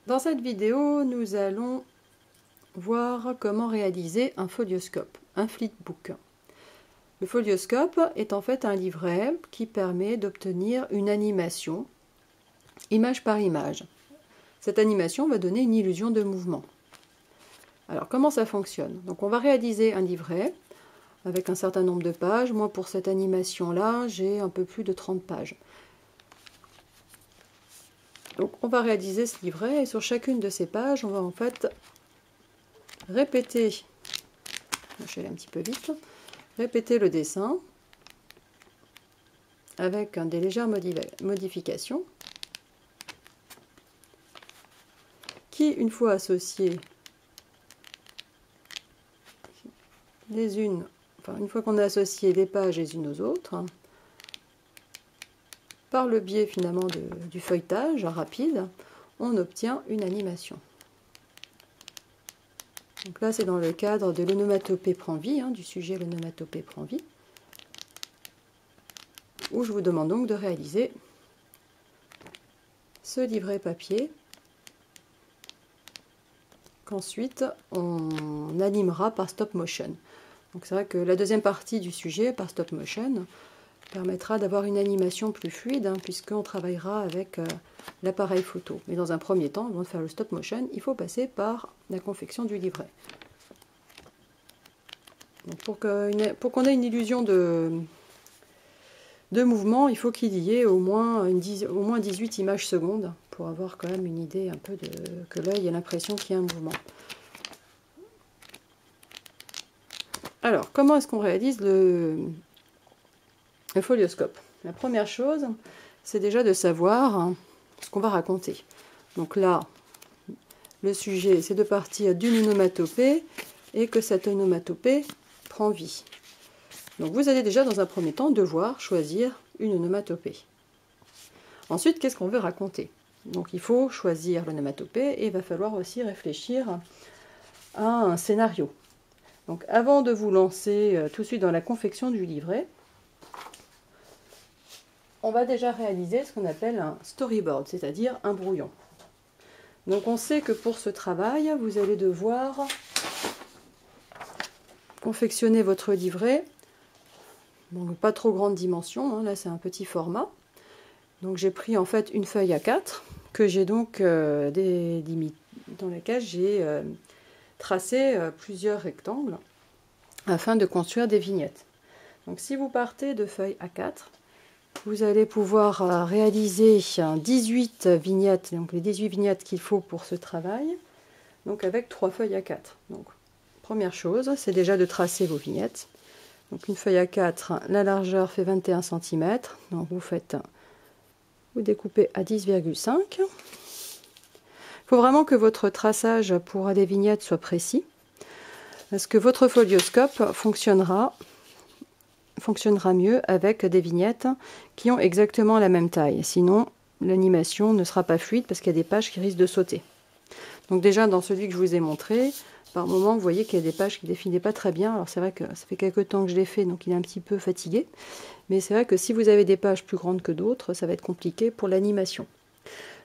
Dans cette vidéo, nous allons voir comment réaliser un folioscope, un flipbook. Le folioscope est en fait un livret qui permet d'obtenir une animation, image par image. Cette animation va donner une illusion de mouvement. Alors comment ça fonctionne? Donc on va réaliser un livret avec un certain nombre de pages. Moi pour cette animation-là, j'ai un peu plus de 30 pages. Donc on va réaliser ce livret et sur chacune de ces pages, on va en fait répéter, je vais aller un petit peu vite, répéter le dessin avec des légères modifications qui, une fois associées les unes, une fois qu'on a associé les pages les unes aux autres, par le biais finalement du feuilletage rapide, on obtient une animation. Donc là, c'est dans le cadre de l'onomatopée prend vie, du sujet l'onomatopée prend vie, où je vous demande donc de réaliser ce livret papier qu'ensuite on animera par stop motion. Donc c'est vrai que la deuxième partie du sujet par stop motion permettra d'avoir une animation plus fluide, puisqu'on travaillera avec l'appareil photo. Mais dans un premier temps, avant de faire le stop motion, il faut passer par la confection du livret. Donc pour qu'on ait une illusion de mouvement, il faut qu'il y ait au moins 18 images secondes pour avoir quand même une idée un peu que l'œil ait l'impression qu'il y a un mouvement. Alors, comment est-ce qu'on réalise le folioscope? La première chose, c'est déjà de savoir ce qu'on va raconter. Donc là, le sujet, c'est de partir d'une onomatopée et que cette onomatopée prend vie. Donc vous allez déjà dans un premier temps devoir choisir une onomatopée. Ensuite, qu'est-ce qu'on veut raconter? Donc il faut choisir l'onomatopée et il va falloir aussi réfléchir à un scénario. Donc avant de vous lancer tout de suite dans la confection du livret, on va déjà réaliser ce qu'on appelle un storyboard, c'est-à-dire un brouillon. Donc on sait que pour ce travail, vous allez devoir confectionner votre livret. Donc pas trop grande dimension, là c'est un petit format. Donc j'ai pris en fait une feuille A4 que j'ai donc dans laquelle j'ai tracé plusieurs rectangles afin de construire des vignettes. Donc si vous partez de feuille A4, vous allez pouvoir réaliser 18 vignettes, donc les 18 vignettes qu'il faut pour ce travail, donc avec 3 feuilles A4. Donc première chose, c'est déjà de tracer vos vignettes. Donc une feuille A4, la largeur fait 21 cm, donc vous découpez à 10,5. Il faut vraiment que votre traçage pour des vignettes soit précis, parce que votre folioscope fonctionnera mieux avec des vignettes qui ont exactement la même taille. Sinon, l'animation ne sera pas fluide parce qu'il y a des pages qui risquent de sauter. Donc déjà, dans celui que je vous ai montré, par moment, vous voyez qu'il y a des pages qui ne défilaient pas très bien. Alors c'est vrai que ça fait quelques temps que je l'ai fait, donc il est un petit peu fatigué. Mais c'est vrai que si vous avez des pages plus grandes que d'autres, ça va être compliqué pour l'animation.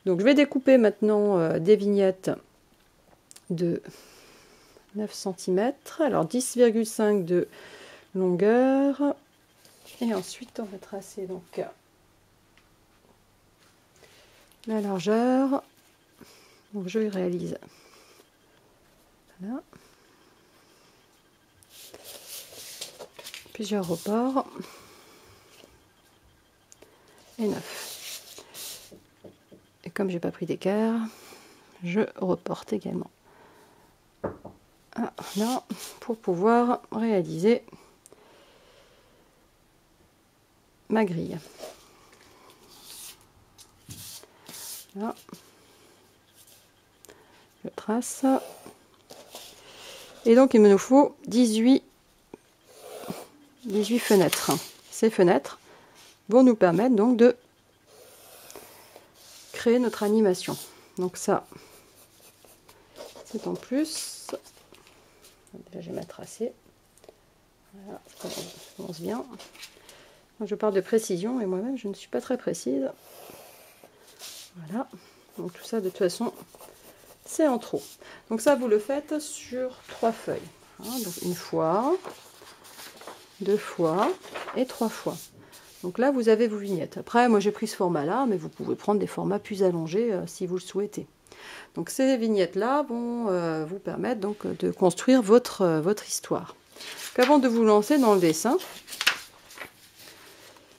Donc je vais découper maintenant des vignettes de 9 cm, alors 10,5 de longueur. Et ensuite on va tracer donc la largeur. Donc je réalise. Voilà. Plusieurs reports. Et 9. Et comme j'ai pas pris d'écart, je reporte également. Là, pour pouvoir réaliser ma grille. Là, je trace. Et donc il me nous faut 18 fenêtres. Ces fenêtres vont nous permettre donc de créer notre animation. Donc ça, c'est en plus. Déjà j'ai ma tracée. Voilà, ça commence bien. Je parle de précision et moi-même je ne suis pas très précise. Voilà. Donc tout ça de toute façon c'est en trop. Donc ça, vous le faites sur 3 feuilles. Hein, donc une fois, 2 fois et 3 fois. Donc là, vous avez vos vignettes. Après, moi j'ai pris ce format-là, mais vous pouvez prendre des formats plus allongés si vous le souhaitez. Donc ces vignettes-là vont vous permettre donc de construire votre histoire. Donc, avant de vous lancer dans le dessin,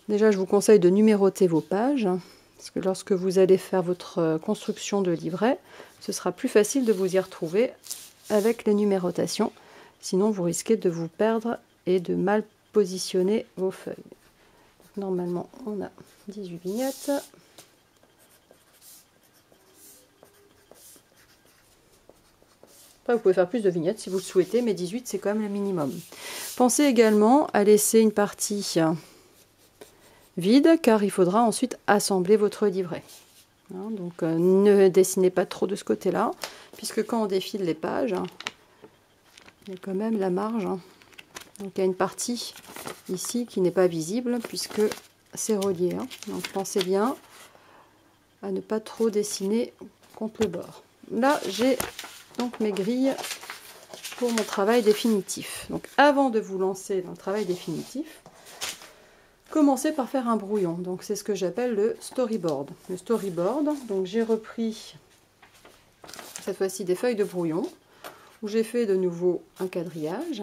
déjà je vous conseille de numéroter vos pages, parce que lorsque vous allez faire votre construction de livret, ce sera plus facile de vous y retrouver avec les numérotations. Sinon, vous risquez de vous perdre et de mal positionner vos feuilles. Normalement, on a 18 vignettes. Après, vous pouvez faire plus de vignettes si vous le souhaitez, mais 18, c'est quand même le minimum. Pensez également à laisser une partie vide, car il faudra ensuite assembler votre livret. Hein, donc, ne dessinez pas trop de ce côté-là, puisque quand on défile les pages, il y a quand même la marge. Donc, il y a une partie ici qui n'est pas visible, puisque c'est relié. Hein. Donc, pensez bien à ne pas trop dessiner contre le bord. Là, j'ai donc mes grilles pour mon travail définitif. Donc, avant de vous lancer dans le travail définitif, commencez par faire un brouillon. Donc, c'est ce que j'appelle le storyboard. Le storyboard, donc j'ai repris cette fois-ci des feuilles de brouillon, où j'ai fait de nouveau un quadrillage.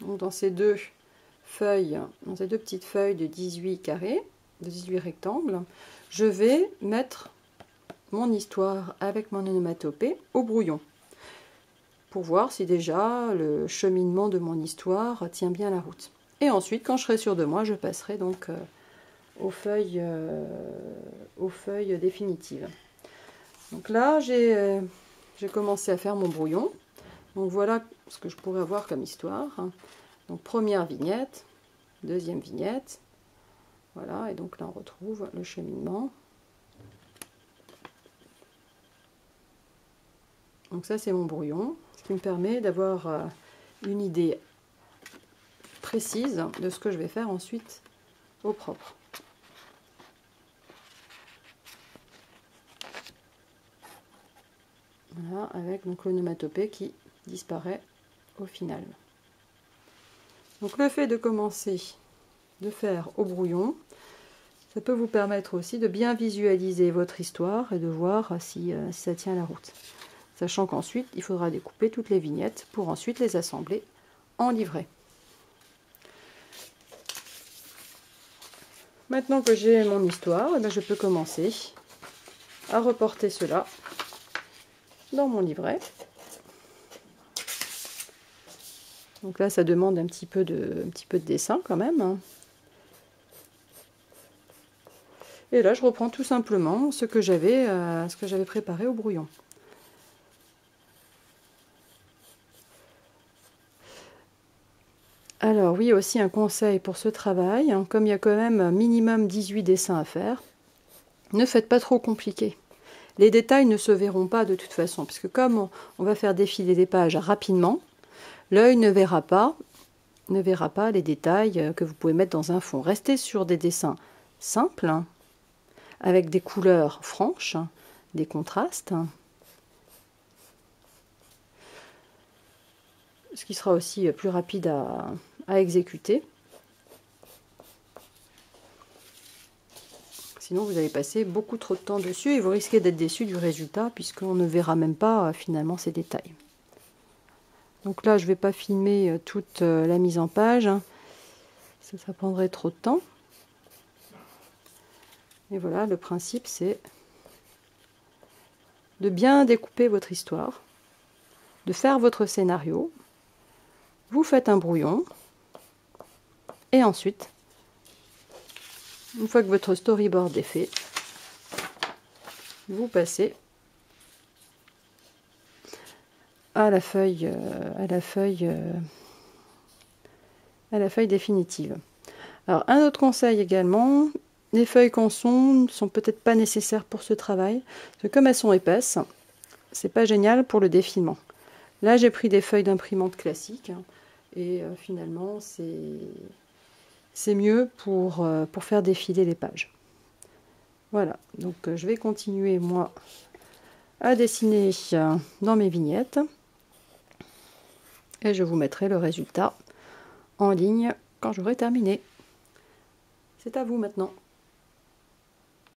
Donc, dans ces deux petites feuilles de 18 carrés, de 18 rectangles, je vais mettre mon histoire avec mon onomatopée au brouillon, pour voir si déjà le cheminement de mon histoire tient bien la route. Et ensuite, quand je serai sûre de moi, je passerai donc aux feuilles définitives. Donc là, j'ai commencé à faire mon brouillon. Donc voilà ce que je pourrais avoir comme histoire. Donc première vignette, deuxième vignette. Voilà, et donc là on retrouve le cheminement. Donc ça c'est mon brouillon, ce qui me permet d'avoir une idée précise de ce que je vais faire ensuite au propre. Voilà, avec donc l'onomatopée qui disparaît au final. Donc le fait de commencer de faire au brouillon, ça peut vous permettre aussi de bien visualiser votre histoire et de voir si ça tient la route. Sachant qu'ensuite, il faudra découper toutes les vignettes pour ensuite les assembler en livret. Maintenant que j'ai mon histoire, eh bien, je peux commencer à reporter cela dans mon livret. Donc là, ça demande un petit peu de dessin quand même. Et là, je reprends tout simplement ce que j'avais préparé au brouillon. Alors oui, aussi un conseil pour ce travail, hein, comme il y a quand même un minimum 18 dessins à faire, ne faites pas trop compliqué. Les détails ne se verront pas de toute façon, puisque comme on va faire défiler les pages rapidement, l'œil ne verra pas les détails que vous pouvez mettre dans un fond. Restez sur des dessins simples, hein, avec des couleurs franches, des contrastes, ce qui sera aussi plus rapide à exécuter. Sinon, vous allez passer beaucoup trop de temps dessus et vous risquez d'être déçu du résultat puisqu'on ne verra même pas finalement ces détails. Donc là, je ne vais pas filmer toute la mise en page. Ça prendrait trop de temps. Et voilà, le principe, c'est de bien découper votre histoire, de faire votre scénario. Vous faites un brouillon. Et ensuite, une fois que votre storyboard est fait, vous passez à la feuille définitive. Alors, un autre conseil également, les feuilles canson ne sont peut-être pas nécessaires pour ce travail, parce que comme elles sont épaisses, c'est pas génial pour le défilement. Là, j'ai pris des feuilles d'imprimante classique, et finalement, c'est mieux pour faire défiler les pages. Voilà, donc je vais continuer moi à dessiner dans mes vignettes. Et je vous mettrai le résultat en ligne quand j'aurai terminé. C'est à vous maintenant.